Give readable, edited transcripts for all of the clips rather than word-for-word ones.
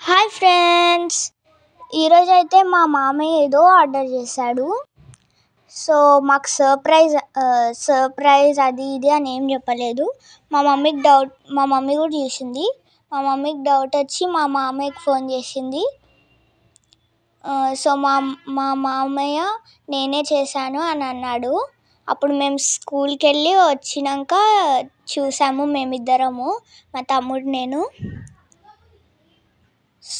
Hi friends, ఈరోజు అయితే మా మామయ్య ఏదో ఆర్డర్ చేశాడు. సో మాకు సర్ప్రైజ్ అది ఇది అని ఏం చెప్పలేదు. మా మమ్మీ కూడా చూసింది. మా మమ్మీకి డౌట్ వచ్చి మా మామయ్యకి ఫోన్ చేసింది. సో మా మామయ్య నేనే చేశాను అని అన్నాడు. అప్పుడు మేము స్కూల్కి వెళ్ళి వచ్చినాక చూసాము మేమిద్దరము, మా తమ్ముడు నేను.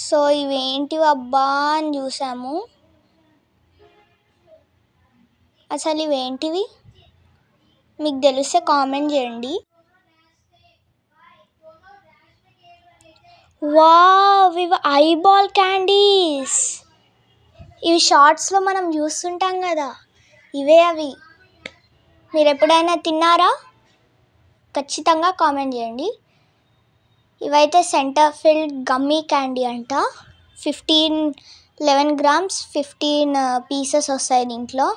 సో ఇవేంటివి అబ్బా అని చూసాము. అసలు ఇవేంటివి మీకు తెలిస్తే కామెంట్ చేయండి. వావ్, ఇవి ఐబాల్ క్యాండీస్. ఇవి షార్ట్స్లో మనం చూస్తుంటాం కదా, ఇవే అవి. మీరు ఎప్పుడైనా తిన్నారా? ఖచ్చితంగా కామెంట్ చేయండి. ఇవైతే సెంటర్ ఫిల్డ్ గమ్మీ క్యాండీ అంట. 11 grams 15 pieces వస్తాయి దీంట్లో.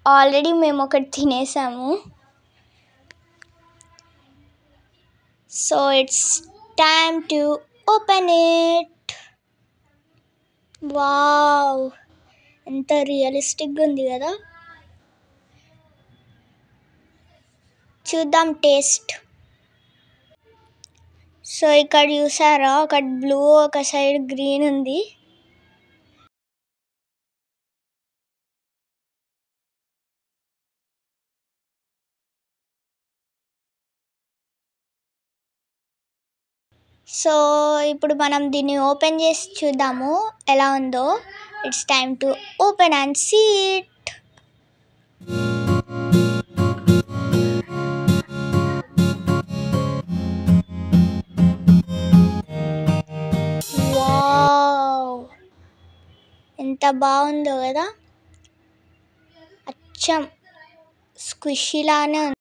ఆల్రెడీ మేము ఒకటి తినేసాము. So it's time to open it. Wow, ఎంత రియలిస్టిక్గా ఉంది కదా. చూద్దాం టేస్ట్. సో ఇక్కడ చూసారా, ఒకటి బ్లూ ఒక సైడ్ గ్రీన్ ఉంది. సో ఇప్పుడు మనం దీన్ని ఓపెన్ చేసి చూద్దాము ఎలా ఉందో. It's time to open and see it. Wow, ఎంత బాగుందో కదా. అచ్చం స్క్విషీలానే ఉంది.